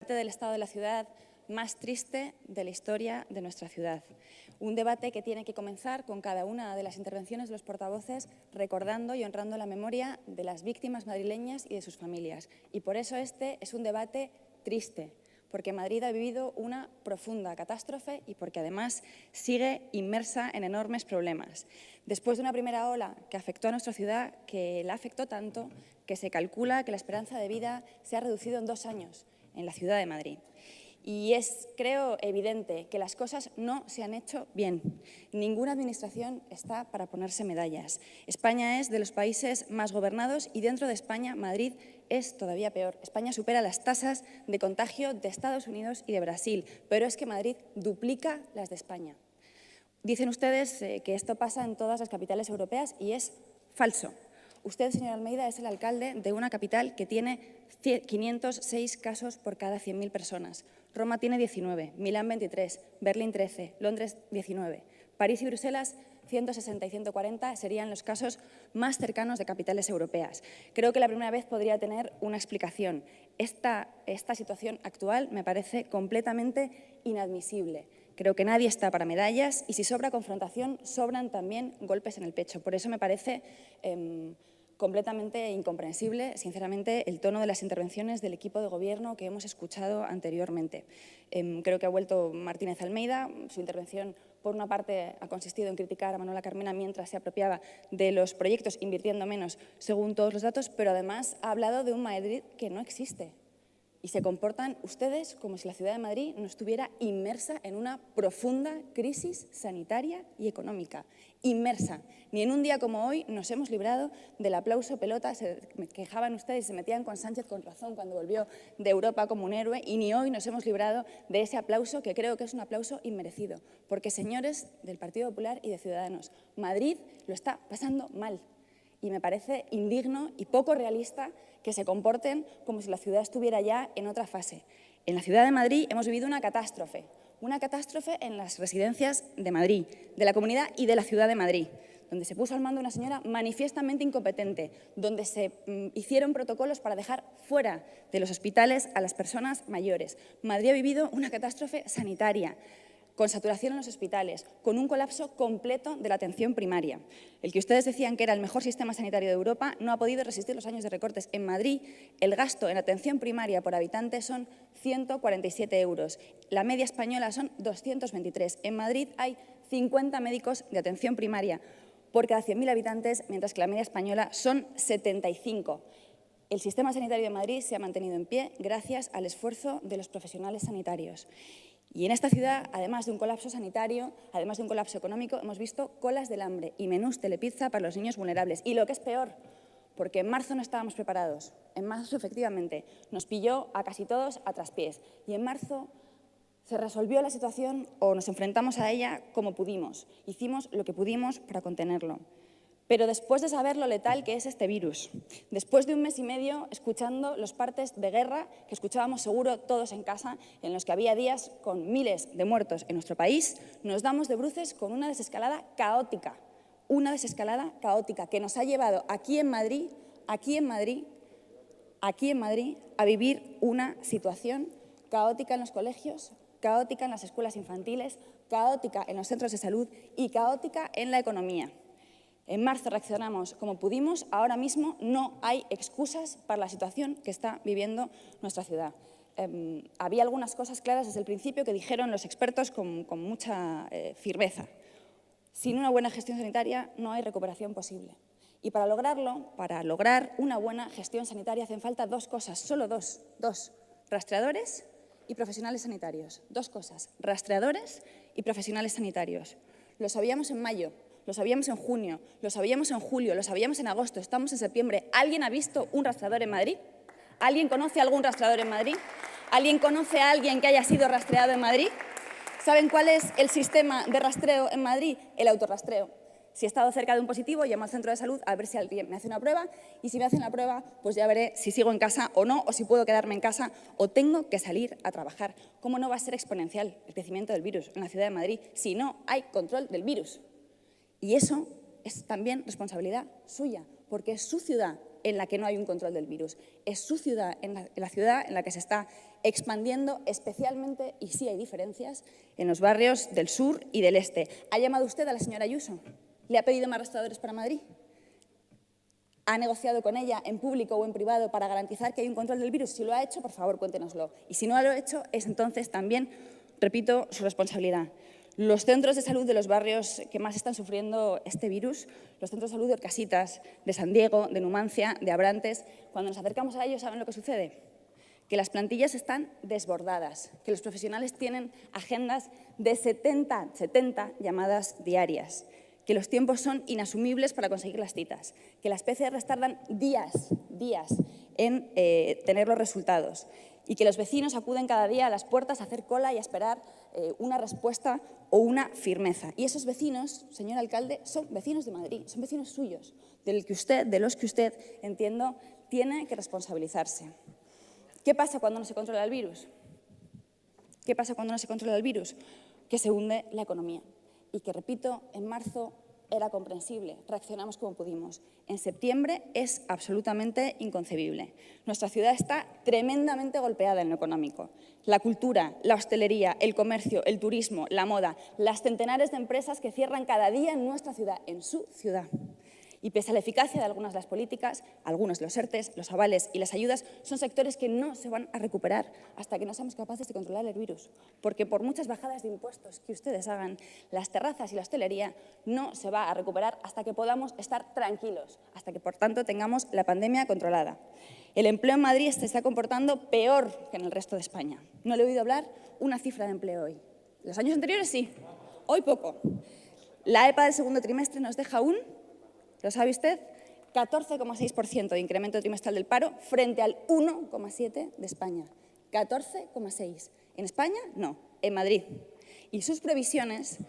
debate del estado de la ciudad más triste de la historia de nuestra ciudad. Un debate que tiene que comenzar con cada una de las intervenciones de los portavoces recordando y honrando la memoria de las víctimas madrileñas y de sus familias. Y por eso este es un debate triste, porque Madrid ha vivido una profunda catástrofe y porque además sigue inmersa en enormes problemas. Después de una primera ola que afectó a nuestra ciudad, que la afectó tanto que se calcula que la esperanza de vida se ha reducido en 2 años en la ciudad de Madrid. Y es, creo, evidente que las cosas no se han hecho bien. Ninguna administración está para ponerse medallas. España es de los países más gobernados y dentro de España, Madrid es todavía peor. España supera las tasas de contagio de Estados Unidos y de Brasil, pero es que Madrid duplica las de España. Dicen ustedes que esto pasa en todas las capitales europeas y es falso. Usted, señor Almeida, es el alcalde de una capital que tiene 506 casos por cada 100.000 personas. Roma tiene 19, Milán 23, Berlín 13, Londres 19. París y Bruselas 160 y 140 serían los casos más cercanos de capitales europeas. Creo que la primera vez podría tener una explicación. Esta situación actual me parece completamente inadmisible. Creo que nadie está para medallas y si sobra confrontación, sobran también golpes en el pecho. Por eso me parece completamente incomprensible, sinceramente, el tono de las intervenciones del equipo de gobierno que hemos escuchado anteriormente. Creo que ha vuelto Martínez Almeida. Su intervención, por una parte, ha consistido en criticar a Manuela Carmena mientras se apropiaba de los proyectos, invirtiendo menos según todos los datos, pero además ha hablado de un Madrid que no existe. Y se comportan ustedes como si la ciudad de Madrid no estuviera inmersa en una profunda crisis sanitaria y económica. Inmersa. Ni en un día como hoy nos hemos librado del aplauso pelota. Se quejaban ustedes y se metían con Sánchez con razón cuando volvió de Europa como un héroe y ni hoy nos hemos librado de ese aplauso que creo que es un aplauso inmerecido. Porque, señores del Partido Popular y de Ciudadanos, Madrid lo está pasando mal. Y me parece indigno y poco realista que se comporten como si la ciudad estuviera ya en otra fase. En la ciudad de Madrid hemos vivido una catástrofe en las residencias de Madrid, de la Comunidad y de la ciudad de Madrid, donde se puso al mando una señora manifiestamente incompetente, donde se hicieron protocolos para dejar fuera de los hospitales a las personas mayores. Madrid ha vivido una catástrofe sanitaria, con saturación en los hospitales, con un colapso completo de la atención primaria. El que ustedes decían que era el mejor sistema sanitario de Europa no ha podido resistir los años de recortes. En Madrid, el gasto en atención primaria por habitante son 147 euros. La media española son 223. En Madrid hay 50 médicos de atención primaria por cada 100.000 habitantes, mientras que la media española son 75. El sistema sanitario de Madrid se ha mantenido en pie gracias al esfuerzo de los profesionales sanitarios. Y en esta ciudad, además de un colapso sanitario, además de un colapso económico, hemos visto colas del hambre y menús telepizza para los niños vulnerables. Y lo que es peor, porque en marzo no estábamos preparados. En marzo, efectivamente, nos pilló a casi todos a traspiés. Y en marzo se resolvió la situación o nos enfrentamos a ella como pudimos. Hicimos lo que pudimos para contenerlo. Pero después de saber lo letal que es este virus, después de 1 mes y medio escuchando los partes de guerra que escuchábamos seguro todos en casa, en los que había días con miles de muertos en nuestro país, nos damos de bruces con una desescalada caótica que nos ha llevado aquí en Madrid, a vivir una situación caótica en los colegios, caótica en las escuelas infantiles, caótica en los centros de salud y caótica en la economía. En marzo reaccionamos como pudimos, ahora mismo no hay excusas para la situación que está viviendo nuestra ciudad. Había algunas cosas claras desde el principio que dijeron los expertos con mucha firmeza. Sin una buena gestión sanitaria no hay recuperación posible. Y para lograrlo, para lograr una buena gestión sanitaria hacen falta 2 cosas, solo dos, rastreadores y profesionales sanitarios. 2 cosas, rastreadores y profesionales sanitarios. Lo sabíamos en mayo. Lo sabíamos en junio, lo sabíamos en julio, lo sabíamos en agosto, estamos en septiembre. ¿Alguien ha visto un rastreador en Madrid? ¿Alguien conoce algún rastreador en Madrid? ¿Alguien conoce a alguien que haya sido rastreado en Madrid? ¿Saben cuál es el sistema de rastreo en Madrid? El autorrastreo. Si he estado cerca de un positivo, llamo al centro de salud a ver si alguien me hace una prueba y si me hacen la prueba, pues ya veré si sigo en casa o no, o si puedo quedarme en casa o tengo que salir a trabajar. ¿Cómo no va a ser exponencial el crecimiento del virus en la ciudad de Madrid si no hay control del virus? Y eso es también responsabilidad suya, porque es su ciudad en la que no hay un control del virus. Es su ciudad, la ciudad en la que se está expandiendo especialmente, y sí hay diferencias, en los barrios del sur y del este. ¿Ha llamado usted a la señora Ayuso? ¿Le ha pedido más rastreadores para Madrid? ¿Ha negociado con ella en público o en privado para garantizar que hay un control del virus? Si lo ha hecho, por favor, cuéntenoslo. Y si no lo ha hecho, es entonces también, repito, su responsabilidad. Los centros de salud de los barrios que más están sufriendo este virus, los centros de salud de Orcasitas, de San Diego, de Numancia, de Abrantes, cuando nos acercamos a ellos, ¿saben lo que sucede? Que las plantillas están desbordadas, que los profesionales tienen agendas de 70 llamadas diarias, que los tiempos son inasumibles para conseguir las citas, que las PCRs tardan días en tener los resultados y que los vecinos acuden cada día a las puertas a hacer cola y a esperar una respuesta o una firmeza. Y esos vecinos, señor alcalde, son vecinos de Madrid, son vecinos suyos, de los que usted, entiendo, tiene que responsabilizarse. ¿Qué pasa cuando no se controla el virus? ¿Qué pasa cuando no se controla el virus? Que se hunde la economía. Y que, repito, en marzo era comprensible, reaccionamos como pudimos. En septiembre es absolutamente inconcebible. Nuestra ciudad está tremendamente golpeada en lo económico. La cultura, la hostelería, el comercio, el turismo, la moda, las centenares de empresas que cierran cada día en nuestra ciudad, en su ciudad. Y pese a la eficacia de algunas de las políticas, algunos de los ERTEs, los avales y las ayudas son sectores que no se van a recuperar hasta que no seamos capaces de controlar el virus. Porque por muchas bajadas de impuestos que ustedes hagan, las terrazas y la hostelería no se va a recuperar hasta que podamos estar tranquilos, hasta que, por tanto, tengamos la pandemia controlada. El empleo en Madrid se está comportando peor que en el resto de España. No le he oído hablar una cifra de empleo hoy. Los años anteriores sí, hoy poco. La EPA del segundo trimestre nos deja un, ¿lo sabe usted? 14,6% de incremento trimestral del paro frente al 1,7% de España. 14,6%. En España, no, en Madrid. Y sus previsiones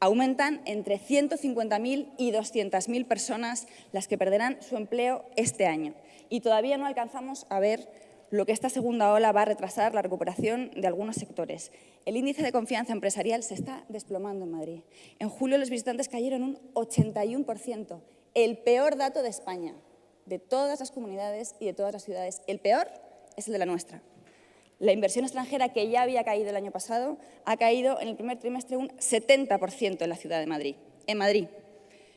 aumentan entre 150.000 y 200.000 personas las que perderán su empleo este año. Y todavía no alcanzamos a ver lo que esta segunda ola va a retrasar la recuperación de algunos sectores. El índice de confianza empresarial se está desplomando en Madrid. En julio los visitantes cayeron un 81%. El peor dato de España, de todas las comunidades y de todas las ciudades. El peor es el de la nuestra. La inversión extranjera, que ya había caído el año pasado, ha caído en el primer trimestre un 70% en la ciudad de Madrid. En Madrid,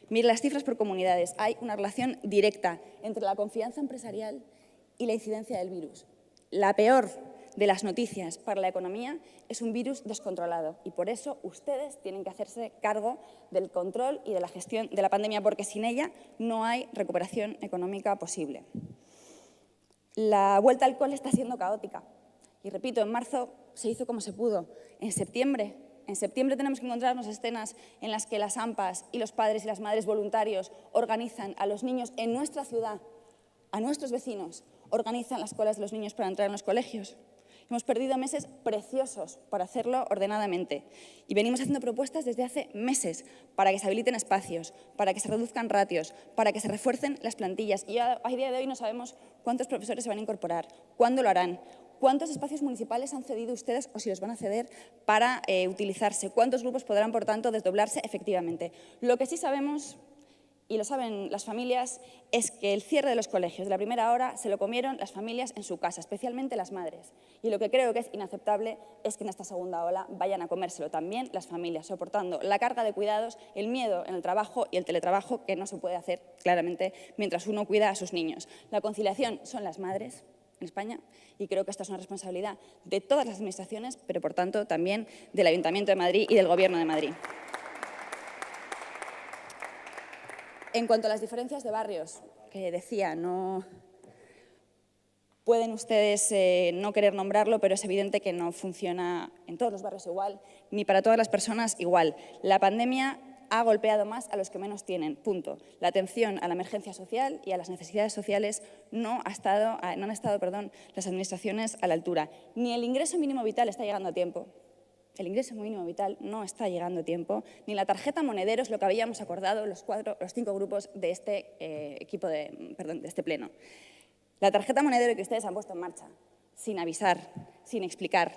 mire las cifras por comunidades, hay una relación directa entre la confianza empresarial y la incidencia del virus. La peor de las noticias para la economía es un virus descontrolado y por eso ustedes tienen que hacerse cargo del control y de la gestión de la pandemia, porque sin ella no hay recuperación económica posible. La vuelta al cole está siendo caótica y, repito, en marzo se hizo como se pudo. En septiembre tenemos que encontrarnos escenas en las que las AMPAs y los padres y las madres voluntarios organizan a los niños en nuestra ciudad, a nuestros vecinos, organizan las colas de los niños para entrar en los colegios. Hemos perdido meses preciosos para hacerlo ordenadamente y venimos haciendo propuestas desde hace meses para que se habiliten espacios, para que se reduzcan ratios, para que se refuercen las plantillas. Y a día de hoy no sabemos cuántos profesores se van a incorporar, cuándo lo harán, cuántos espacios municipales han cedido ustedes o si los van a ceder para utilizarse, cuántos grupos podrán, por tanto, desdoblarse efectivamente. Lo que sí sabemos, y lo saben las familias, es que el cierre de los colegios de la primera hora se lo comieron las familias en su casa, especialmente las madres. Y lo que creo que es inaceptable es que en esta segunda ola vayan a comérselo también las familias, soportando la carga de cuidados, el miedo en el trabajo y el teletrabajo, que no se puede hacer claramente mientras uno cuida a sus niños. La conciliación son las madres en España y creo que esta es una responsabilidad de todas las administraciones, pero por tanto también del Ayuntamiento de Madrid y del Gobierno de Madrid. En cuanto a las diferencias de barrios, que decía, no pueden ustedes no querer nombrarlo, pero es evidente que no funciona en todos los barrios igual, ni para todas las personas igual. La pandemia ha golpeado más a los que menos tienen, punto. La atención a la emergencia social y a las necesidades sociales no han estado las administraciones a la altura. Ni el ingreso mínimo vital está llegando a tiempo. El ingreso mínimo vital no está llegando a tiempo, ni la tarjeta monedero es lo que habíamos acordado los 5 grupos de este de este pleno. La tarjeta monedero que ustedes han puesto en marcha, sin avisar, sin explicar,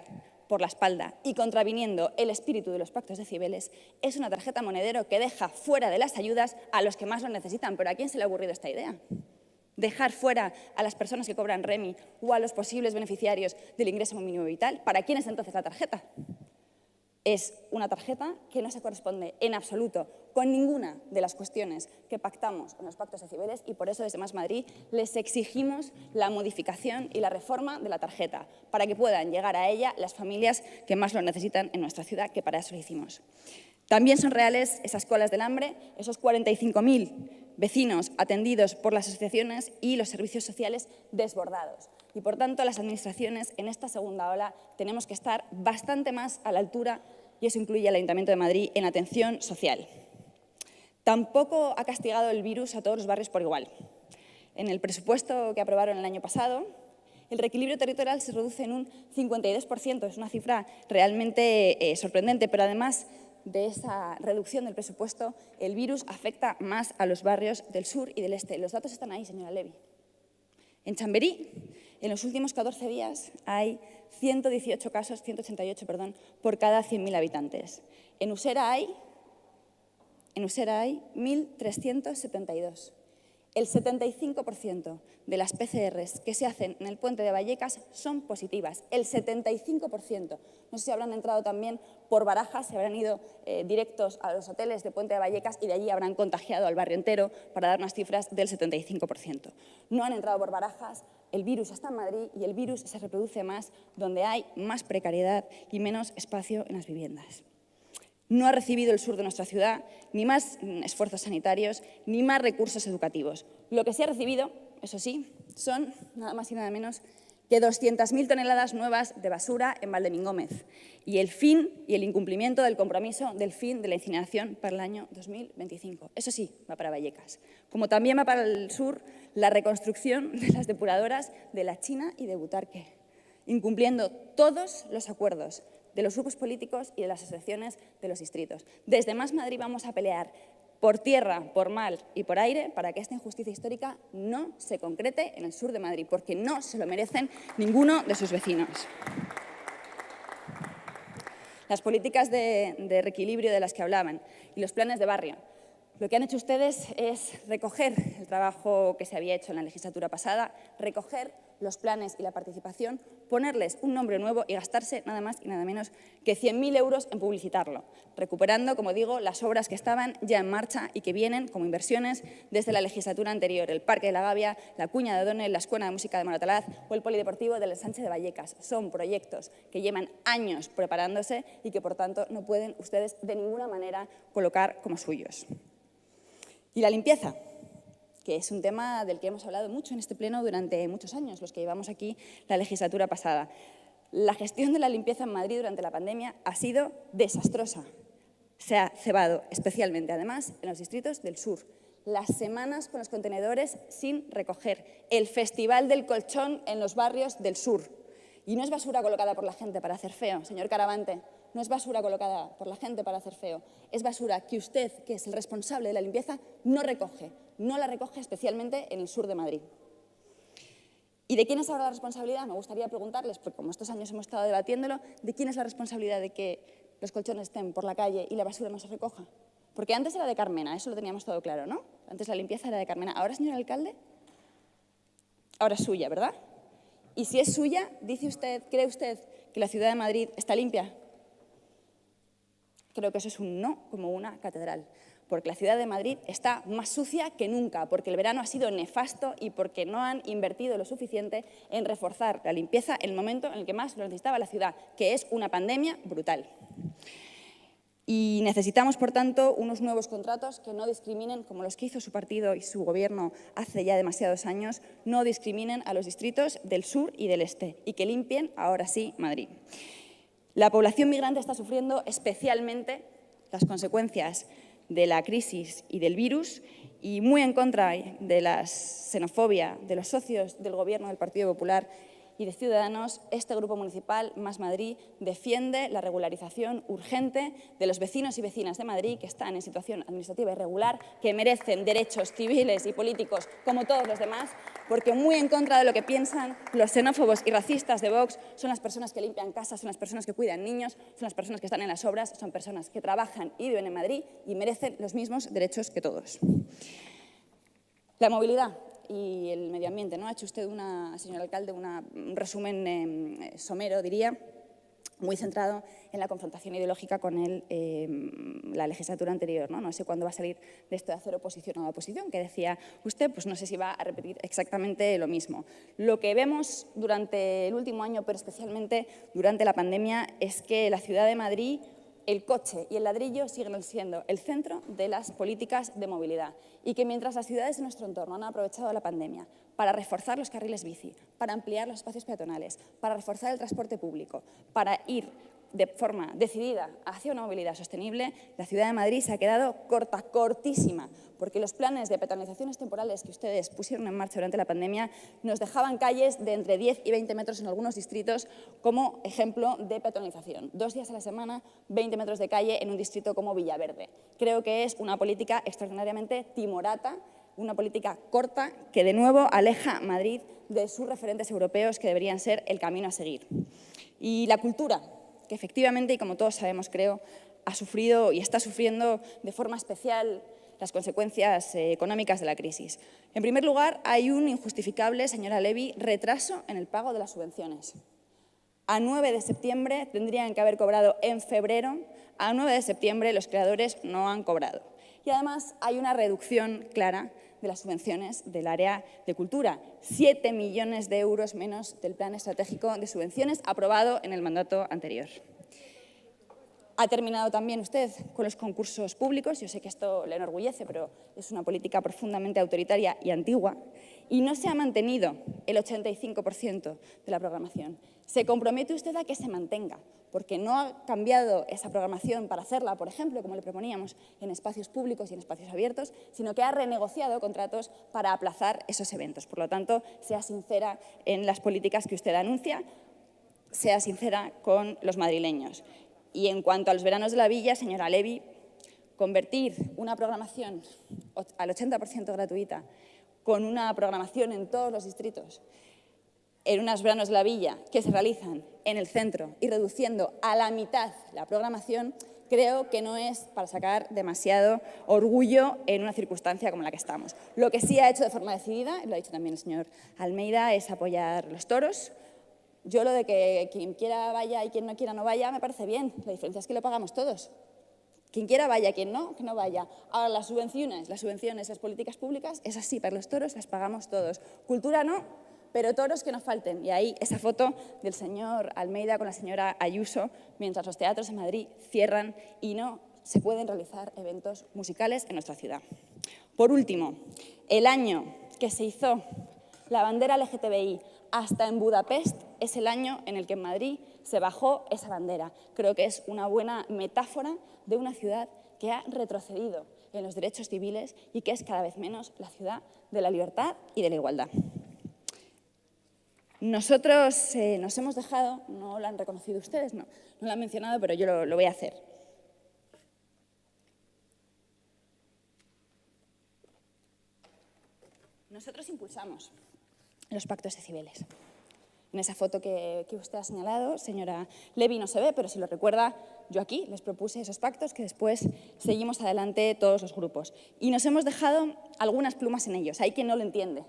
por la espalda y contraviniendo el espíritu de los pactos de Cibeles, es una tarjeta monedero que deja fuera de las ayudas a los que más lo necesitan. ¿Pero a quién se le ha ocurrido esta idea? dejar fuera a las personas que cobran REMI o a los posibles beneficiarios del ingreso mínimo vital? ¿Para quién es entonces la tarjeta? Es una tarjeta que no se corresponde en absoluto con ninguna de las cuestiones que pactamos en los pactos de Cibeles y por eso desde Más Madrid les exigimos la modificación y la reforma de la tarjeta para que puedan llegar a ella las familias que más lo necesitan en nuestra ciudad, que para eso lo hicimos. También son reales esas colas del hambre, esos 45.000 vecinos atendidos por las asociaciones y los servicios sociales desbordados. Y, por tanto, las administraciones en esta segunda ola tenemos que estar bastante más a la altura, y eso incluye al Ayuntamiento de Madrid, en atención social. Tampoco ha castigado el virus a todos los barrios por igual. En el presupuesto que aprobaron el año pasado, el reequilibrio territorial se reduce en un 52%. Es una cifra realmente sorprendente, pero además de esa reducción del presupuesto, el virus afecta más a los barrios del sur y del este. Los datos están ahí, señora Levy. En Chamberí, en los últimos 14 días, hay 188 casos, por cada 100.000 habitantes. En Usera hay 1.372. El 75% de las PCRs que se hacen en el puente de Vallecas son positivas. El 75%. No sé si habrán entrado también por Barajas, se habrán ido directos a los hoteles de Puente de Vallecas y de allí habrán contagiado al barrio entero para dar unas cifras del 75%. No han entrado por Barajas, el virus está en Madrid y el virus se reproduce más donde hay más precariedad y menos espacio en las viviendas. No ha recibido el sur de nuestra ciudad ni más esfuerzos sanitarios ni más recursos educativos. Lo que sí ha recibido, eso sí, son nada más y nada menos que 200.000 toneladas nuevas de basura en Valdemingómez y el fin y el incumplimiento del compromiso del fin de la incineración para el año 2025. Eso sí, va para Vallecas. Como también va para el sur la reconstrucción de las depuradoras de La China y de Butarque, incumpliendo todos los acuerdos de los grupos políticos y de las asociaciones de los distritos. Desde Más Madrid vamos a pelear por tierra, por mar y por aire para que esta injusticia histórica no se concrete en el sur de Madrid, porque no se lo merecen ninguno de sus vecinos. Las políticas de reequilibrio de las que hablaban y los planes de barrio. Lo que han hecho ustedes es recoger el trabajo que se había hecho en la legislatura pasada, recoger los planes y la participación, ponerles un nombre nuevo y gastarse nada más y nada menos que 100.000 euros en publicitarlo, recuperando, como digo, las obras que estaban ya en marcha y que vienen como inversiones desde la legislatura anterior, el Parque de la Gavia, la Cuña de O'Donnell, la Escuela de Música de Moratalaz o el Polideportivo del Sánchez de Vallecas. Son proyectos que llevan años preparándose y que, por tanto, no pueden ustedes de ninguna manera colocar como suyos. Y la limpieza, que es un tema del que hemos hablado mucho en este pleno durante muchos años, los que llevamos aquí la legislatura pasada. La gestión de la limpieza en Madrid durante la pandemia ha sido desastrosa. Se ha cebado especialmente, además, en los distritos del sur. Las semanas con los contenedores sin recoger. El festival del colchón en los barrios del sur. Y no es basura colocada por la gente para hacer feo, señor Caravante. No es basura colocada por la gente para hacer feo. Es basura que usted, que es el responsable de la limpieza, no recoge. No la recoge especialmente en el sur de Madrid. ¿Y de quién es ahora la responsabilidad? Me gustaría preguntarles, porque como estos años hemos estado debatiéndolo, ¿de quién es la responsabilidad de que los colchones estén por la calle y la basura no se recoja? Porque antes era de Carmena, eso lo teníamos todo claro, ¿no? Antes la limpieza era de Carmena. Ahora, señor alcalde, ahora es suya, ¿verdad? Y si es suya, dice usted, ¿cree usted que la ciudad de Madrid está limpia? Creo que eso es un no como una catedral, porque la ciudad de Madrid está más sucia que nunca, porque el verano ha sido nefasto y porque no han invertido lo suficiente en reforzar la limpieza en el momento en el que más lo necesitaba la ciudad, que es una pandemia brutal. Y necesitamos, por tanto, unos nuevos contratos que no discriminen, como los que hizo su partido y su gobierno hace ya demasiados años, no discriminen a los distritos del sur y del este y que limpien, ahora sí, Madrid. La población migrante está sufriendo especialmente las consecuencias de la crisis y del virus y muy en contra de la xenofobia de los socios del Gobierno del Partido Popular y de Ciudadanos, este Grupo Municipal Más Madrid defiende la regularización urgente de los vecinos y vecinas de Madrid que están en situación administrativa irregular, que merecen derechos civiles y políticos como todos los demás, porque muy en contra de lo que piensan los xenófobos y racistas de Vox, son las personas que limpian casas, son las personas que cuidan niños, son las personas que están en las obras, son personas que trabajan y viven en Madrid y merecen los mismos derechos que todos. La movilidad y el medio ambiente, ¿no? Ha hecho usted, señor alcalde, un resumen somero, diría, muy centrado en la confrontación ideológica con la legislatura anterior, ¿no? No sé cuándo va a salir de esto de hacer oposición a la oposición, que decía usted, pues no sé si va a repetir exactamente lo mismo. Lo que vemos durante el último año, pero especialmente durante la pandemia, es que la ciudad de Madrid, el coche y el ladrillo siguen siendo el centro de las políticas de movilidad y que mientras las ciudades de nuestro entorno han aprovechado la pandemia para reforzar los carriles bici, para ampliar los espacios peatonales, para reforzar el transporte público, para ir de forma decidida hacia una movilidad sostenible, la ciudad de Madrid se ha quedado cortísima, porque los planes de peatonalizaciones temporales que ustedes pusieron en marcha durante la pandemia nos dejaban calles de entre 10 y 20 metros en algunos distritos como ejemplo de peatonalización. 2 días a la semana, 20 metros de calle en un distrito como Villaverde. Creo que es una política extraordinariamente timorata, una política corta que de nuevo aleja a Madrid de sus referentes europeos que deberían ser el camino a seguir. Y la cultura, que efectivamente, y como todos sabemos, creo, ha sufrido y está sufriendo de forma especial las consecuencias económicas de la crisis. En primer lugar, hay un injustificable, señora Levy, retraso en el pago de las subvenciones. A 9 de septiembre tendrían que haber cobrado en febrero, a 9 de septiembre los creadores no han cobrado. Y además hay una reducción clara de las subvenciones del área de cultura, 7 millones de euros menos del plan estratégico de subvenciones aprobado en el mandato anterior. Ha terminado también usted con los concursos públicos. Yo sé que esto le enorgullece, pero es una política profundamente autoritaria y antigua. Y no se ha mantenido el 85% de la programación. Se compromete usted a que se mantenga, porque no ha cambiado esa programación para hacerla, por ejemplo, como le proponíamos, en espacios públicos y en espacios abiertos, sino que ha renegociado contratos para aplazar esos eventos. Por lo tanto, sea sincera en las políticas que usted anuncia, sea sincera con los madrileños. Y en cuanto a los veranos de la Villa, señora Levy, convertir una programación al 80% gratuita con una programación en todos los distritos en unos veranos de la Villa que se realizan en el centro y reduciendo a la mitad la programación, creo que no es para sacar demasiado orgullo en una circunstancia como la que estamos. Lo que sí ha hecho de forma decidida, lo ha dicho también el señor Almeida, es apoyar los toros. Yo lo de que quien quiera vaya y quien no quiera no vaya me parece bien. La diferencia es que lo pagamos todos. Quien quiera vaya, quien no, que no vaya. Ahora, las subvenciones, las políticas públicas, esas sí, para los toros las pagamos todos. Cultura no, pero toros que no falten. Y ahí esa foto del señor Almeida con la señora Ayuso, mientras los teatros en Madrid cierran y no se pueden realizar eventos musicales en nuestra ciudad. Por último, el año que se hizo la bandera LGTBI hasta en Budapest es el año en el que en Madrid se bajó esa bandera. Creo que es una buena metáfora de una ciudad que ha retrocedido en los derechos civiles y que es cada vez menos la ciudad de la libertad y de la igualdad. Nosotros nos hemos dejado, no lo han reconocido ustedes, no lo han mencionado, pero yo lo voy a hacer. Nosotros impulsamos los pactos de Cibeles. En esa foto que usted ha señalado, señora Levy, no se ve, pero si lo recuerda, yo aquí les propuse esos pactos que después seguimos adelante todos los grupos. Y nos hemos dejado algunas plumas en ellos. Hay quien no lo entiende.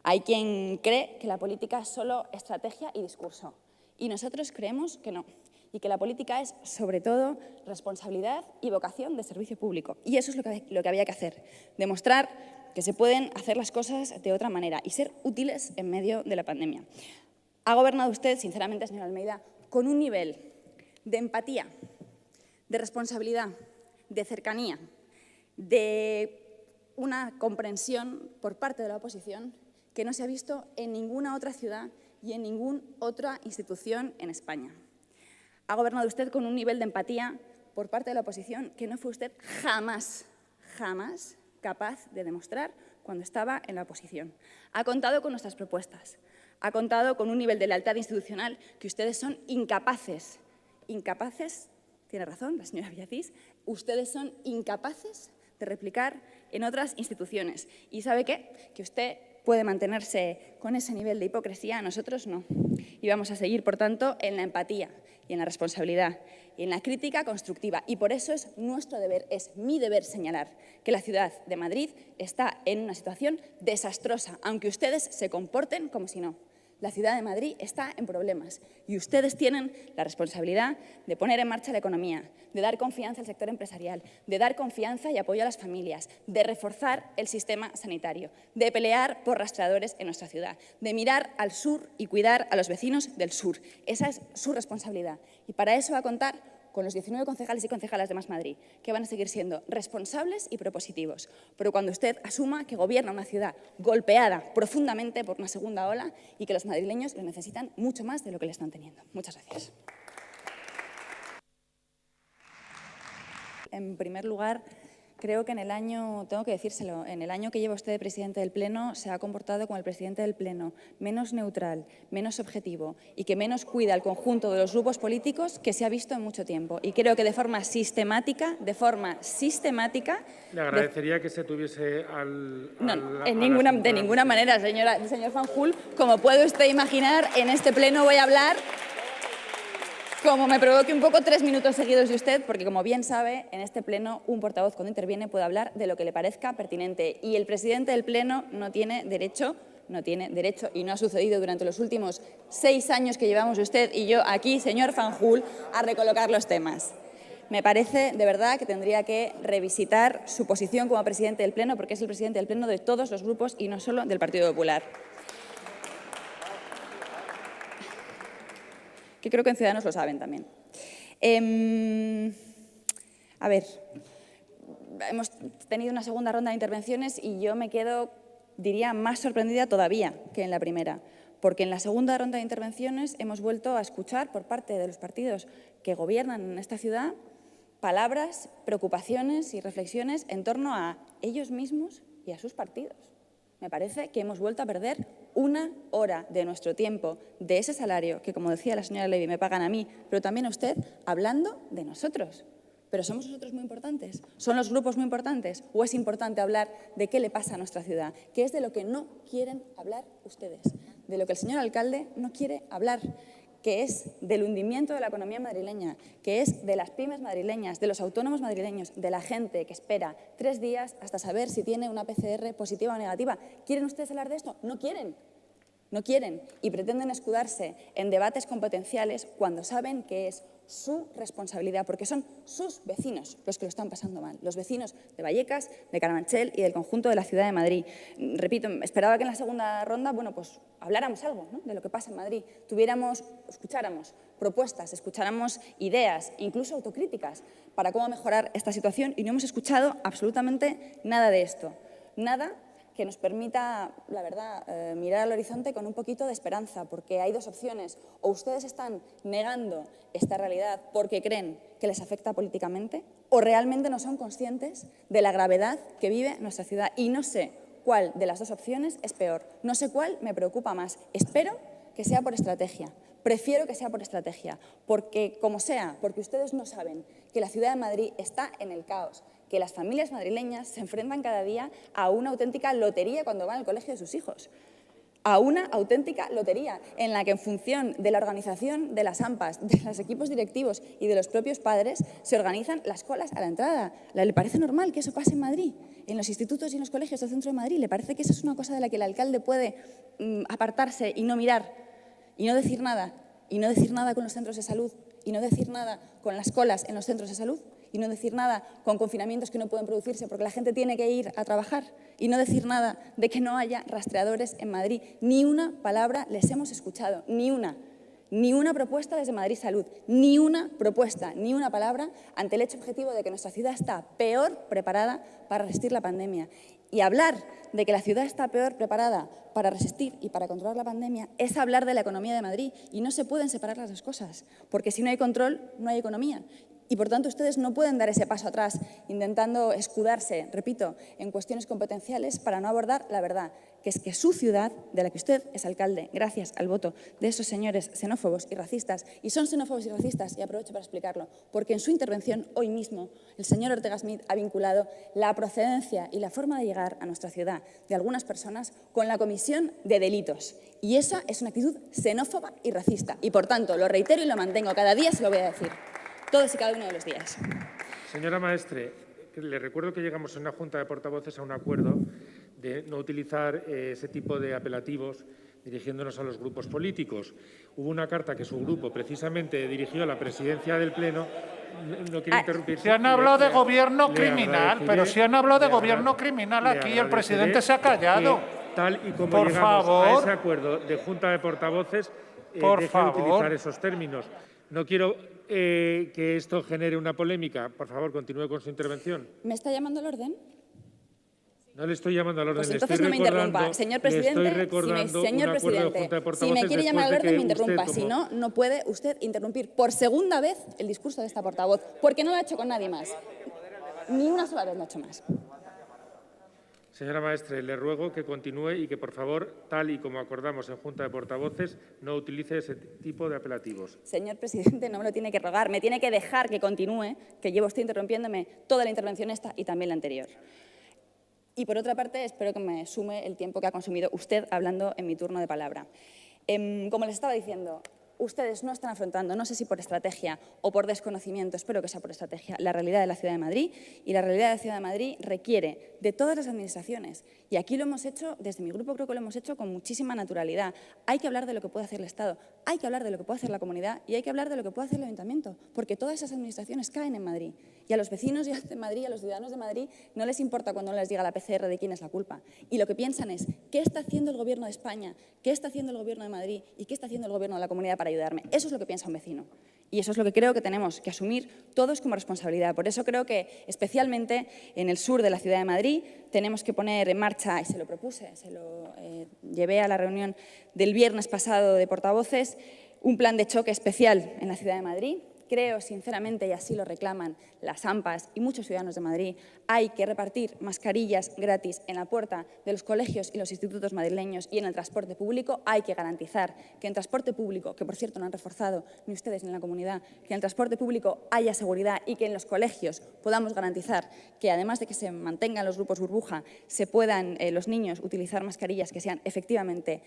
Hay quien cree que la política es solo estrategia y discurso. Y nosotros creemos que no. Y que la política es, sobre todo, responsabilidad y vocación de servicio público. Y eso es lo que había que hacer. Demostrar que se pueden hacer las cosas de otra manera y ser útiles en medio de la pandemia. Ha gobernado usted, sinceramente, señor Almeida, con un nivel de empatía, de responsabilidad, de cercanía, de una comprensión por parte de la oposición que no se ha visto en ninguna otra ciudad y en ninguna otra institución en España. Ha gobernado usted con un nivel de empatía por parte de la oposición que no fue usted jamás capaz de demostrar cuando estaba en la oposición. Ha contado con nuestras propuestas. Ha contado con un nivel de lealtad institucional que ustedes son incapaces, tiene razón la señora Villacís, ustedes son incapaces de replicar en otras instituciones. ¿Y sabe qué? Que usted puede mantenerse con ese nivel de hipocresía, nosotros no. Y vamos a seguir, por tanto, en la empatía y en la responsabilidad y en la crítica constructiva. Y por eso es nuestro deber, es mi deber señalar que la ciudad de Madrid está en una situación desastrosa, aunque ustedes se comporten como si no. La ciudad de Madrid está en problemas y ustedes tienen la responsabilidad de poner en marcha la economía, de dar confianza al sector empresarial, de dar confianza y apoyo a las familias, de reforzar el sistema sanitario, de pelear por rastreadores en nuestra ciudad, de mirar al sur y cuidar a los vecinos del sur. Esa es su responsabilidad y para eso va a contar con los 19 concejales y concejalas de Más Madrid, que van a seguir siendo responsables y propositivos. Pero cuando usted asuma que gobierna una ciudad golpeada profundamente por una segunda ola y que los madrileños lo necesitan mucho más de lo que le están teniendo. Muchas gracias. En primer lugar, creo que tengo que decírselo, en el año que lleva usted de presidente del Pleno se ha comportado como el presidente del Pleno menos neutral, menos objetivo y que menos cuida al conjunto de los grupos políticos que se ha visto en mucho tiempo. Y creo que de forma sistemática… Le agradecería que se tuviese al… de ninguna manera, señor Fanjul. Como puede usted imaginar, en este Pleno voy a hablar como me provoque un poco 3 minutos seguidos de usted, porque como bien sabe, en este Pleno un portavoz cuando interviene puede hablar de lo que le parezca pertinente y el presidente del Pleno no tiene derecho, y no ha sucedido durante los últimos 6 años que llevamos usted y yo aquí, señor Fanjul, a recolocar los temas. Me parece, de verdad, que tendría que revisitar su posición como presidente del Pleno, porque es el presidente del Pleno de todos los grupos y no solo del Partido Popular. Que creo que en Ciudadanos lo saben también. A ver, hemos tenido una segunda ronda de intervenciones y yo me quedo, diría, más sorprendida todavía que en la primera, porque en la segunda ronda de intervenciones hemos vuelto a escuchar por parte de los partidos que gobiernan en esta ciudad palabras, preocupaciones y reflexiones en torno a ellos mismos y a sus partidos. Me parece que hemos vuelto a perder 1 hora de nuestro tiempo, de ese salario que, como decía la señora Levy, me pagan a mí, pero también a usted, hablando de nosotros. ¿Pero somos nosotros muy importantes? ¿Son los grupos muy importantes? ¿O es importante hablar de qué le pasa a nuestra ciudad? Que es de lo que no quieren hablar ustedes, de lo que el señor alcalde no quiere hablar, que es del hundimiento de la economía madrileña, que es de las pymes madrileñas, de los autónomos madrileños, de la gente que espera 3 días hasta saber si tiene una PCR positiva o negativa. ¿Quieren ustedes hablar de esto? No quieren. No quieren y pretenden escudarse en debates competenciales cuando saben que es su responsabilidad, porque son sus vecinos los que lo están pasando mal, los vecinos de Vallecas, de Carabanchel y del conjunto de la ciudad de Madrid. Repito, esperaba que en la segunda ronda, pues habláramos algo, ¿no?, de lo que pasa en Madrid, escucháramos propuestas, escucháramos ideas, incluso autocríticas para cómo mejorar esta situación y no hemos escuchado absolutamente nada de esto, nada que nos permita, la verdad, mirar al horizonte con un poquito de esperanza, porque hay 2 opciones. O ustedes están negando esta realidad porque creen que les afecta políticamente, o realmente no son conscientes de la gravedad que vive nuestra ciudad. Y no sé cuál de las 2 opciones es peor. No sé cuál me preocupa más. Espero que sea por estrategia. Prefiero que sea por estrategia, porque como sea, porque ustedes no saben que la ciudad de Madrid está en el caos, que las familias madrileñas se enfrentan cada día a una auténtica lotería cuando van al colegio de sus hijos, a una auténtica lotería en la que en función de la organización de las AMPAs, de los equipos directivos y de los propios padres se organizan las colas a la entrada. ¿Le parece normal que eso pase en Madrid, en los institutos y en los colegios del centro de Madrid? ¿Le parece que eso es una cosa de la que el alcalde puede apartarse y no mirar y no decir nada? Y no decir nada con los centros de salud y no decir nada con las colas en los centros de salud y no decir nada con confinamientos que no pueden producirse porque la gente tiene que ir a trabajar y no decir nada de que no haya rastreadores en Madrid. Ni una palabra les hemos escuchado, ni una propuesta desde Madrid Salud, ni una propuesta, ni una palabra ante el hecho objetivo de que nuestra ciudad está peor preparada para resistir la pandemia. Y hablar de que la ciudad está peor preparada para resistir y para controlar la pandemia es hablar de la economía de Madrid y no se pueden separar las 2 cosas, porque si no hay control, no hay economía. Y, por tanto, ustedes no pueden dar ese paso atrás intentando escudarse, repito, en cuestiones competenciales para no abordar la verdad, que es que su ciudad, de la que usted es alcalde, gracias al voto de esos señores xenófobos y racistas, y son xenófobos y racistas, y aprovecho para explicarlo, porque en su intervención hoy mismo el señor Ortega Smith ha vinculado la procedencia y la forma de llegar a nuestra ciudad de algunas personas con la comisión de delitos. Y esa es una actitud xenófoba y racista. Y, por tanto, lo reitero y lo mantengo, cada día se lo voy a decir. Todos y cada uno de los días. Señora Maestre, le recuerdo que llegamos en una Junta de Portavoces a un acuerdo de no utilizar ese tipo de apelativos dirigiéndonos a los grupos políticos. Hubo una carta que su grupo precisamente dirigió a la presidencia del Pleno. No quiero interrumpir. Se han hablado de gobierno criminal, pero si han hablado de gobierno criminal aquí, el presidente se ha callado. Tal y como por llegamos favor, a ese acuerdo de Junta de Portavoces, deje de utilizar esos términos. No quiero que esto genere una polémica. Por favor, continúe con su intervención. ¿Me está llamando al orden? No le estoy llamando al orden. Pues entonces no me interrumpa. Señor presidente, si me quiere llamar al orden, me interrumpa. Si no, no puede usted interrumpir por segunda vez el discurso de esta portavoz, porque no lo ha hecho con nadie más. Ni una sola vez lo ha hecho más. Señora Maestre, le ruego que continúe y que, por favor, tal y como acordamos en Junta de Portavoces, no utilice ese tipo de apelativos. Señor presidente, no me lo tiene que rogar, me tiene que dejar que continúe, que llevo usted interrumpiéndome toda la intervención esta y también la anterior. Y, por otra parte, espero que me sume el tiempo que ha consumido usted hablando en mi turno de palabra. Como les estaba diciendo, ustedes no están afrontando, no sé si por estrategia o por desconocimiento, espero que sea por estrategia, la realidad de la Ciudad de Madrid, y la realidad de la Ciudad de Madrid requiere de todas las administraciones. Y aquí lo hemos hecho, desde mi grupo creo que lo hemos hecho con muchísima naturalidad. Hay que hablar de lo que puede hacer el Estado, hay que hablar de lo que puede hacer la comunidad y hay que hablar de lo que puede hacer el Ayuntamiento, porque todas esas administraciones caen en Madrid. Y a los vecinos de Madrid, a los ciudadanos de Madrid, no les importa cuando no les llega la PCR de quién es la culpa. Y lo que piensan es, ¿qué está haciendo el Gobierno de España? ¿Qué está haciendo el Gobierno de Madrid? ¿Y qué está haciendo el Gobierno de la Comunidad para ayudarme? Eso es lo que piensa un vecino. Y eso es lo que creo que tenemos que asumir todos como responsabilidad. Por eso creo que, especialmente en el sur de la Ciudad de Madrid, tenemos que poner en marcha, y se lo propuse, se lo llevé a la reunión del viernes pasado de portavoces, un plan de choque especial en la Ciudad de Madrid. Creo, sinceramente, y así lo reclaman las AMPAs y muchos ciudadanos de Madrid, hay que repartir mascarillas gratis en la puerta de los colegios y los institutos madrileños y en el transporte público. Hay que garantizar que en transporte público, que por cierto no han reforzado ni ustedes ni la comunidad, que en el transporte público haya seguridad y que en los colegios podamos garantizar que, además de que se mantengan los grupos burbuja, se puedan los niños utilizar mascarillas que sean efectivamente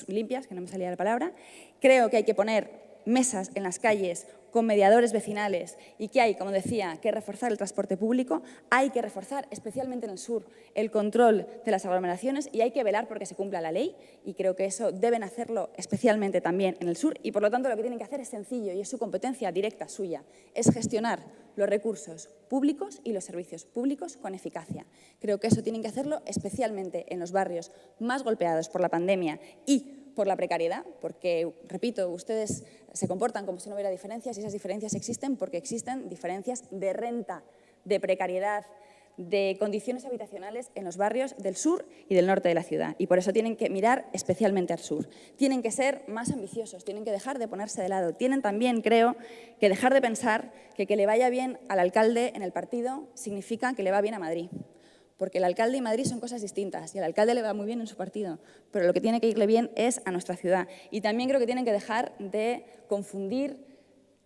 limpias, que no me salía la palabra. Creo que hay que poner mesas en las calles con mediadores vecinales y que hay, como decía, que reforzar el transporte público, hay que reforzar, especialmente en el sur, el control de las aglomeraciones y hay que velar porque se cumpla la ley y creo que eso deben hacerlo especialmente también en el sur y, por lo tanto, lo que tienen que hacer es sencillo y es su competencia directa suya, es gestionar los recursos públicos y los servicios públicos con eficacia. Creo que eso tienen que hacerlo especialmente en los barrios más golpeados por la pandemia y por la precariedad, porque, repito, ustedes se comportan como si no hubiera diferencias y esas diferencias existen porque existen diferencias de renta, de precariedad, de condiciones habitacionales en los barrios del sur y del norte de la ciudad. Y por eso tienen que mirar especialmente al sur. Tienen que ser más ambiciosos, tienen que dejar de ponerse de lado. Tienen también, creo, que dejar de pensar que le vaya bien al alcalde en el partido significa que le va bien a Madrid. Porque el alcalde y Madrid son cosas distintas y al alcalde le va muy bien en su partido, pero lo que tiene que irle bien es a nuestra ciudad. Y también creo que tienen que dejar de confundir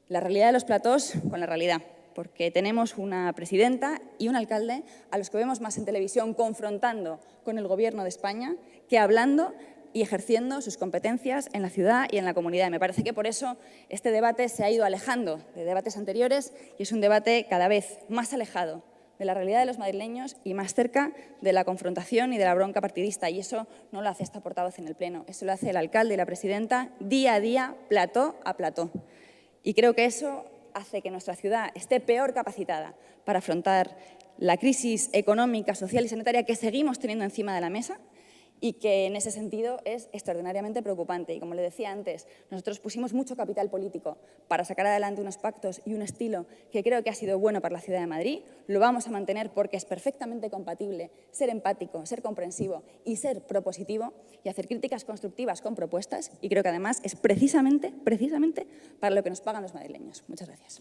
la realidad de los platós con la realidad, porque tenemos una presidenta y un alcalde a los que vemos más en televisión confrontando con el Gobierno de España que hablando y ejerciendo sus competencias en la ciudad y en la comunidad. Me parece que por eso este debate se ha ido alejando de debates anteriores y es un debate cada vez más alejado de la realidad de los madrileños y más cerca de la confrontación y de la bronca partidista. Y eso no lo hace esta portavoz en el Pleno, eso lo hace el alcalde y la presidenta día a día, plató a plató. Y creo que eso hace que nuestra ciudad esté peor capacitada para afrontar la crisis económica, social y sanitaria que seguimos teniendo encima de la mesa y que en ese sentido es extraordinariamente preocupante. Y como le decía antes, nosotros pusimos mucho capital político para sacar adelante unos pactos y un estilo que creo que ha sido bueno para la Ciudad de Madrid. Lo vamos a mantener porque es perfectamente compatible ser empático, ser comprensivo y ser propositivo y hacer críticas constructivas con propuestas. Y creo que además es precisamente para lo que nos pagan los madrileños. Muchas gracias.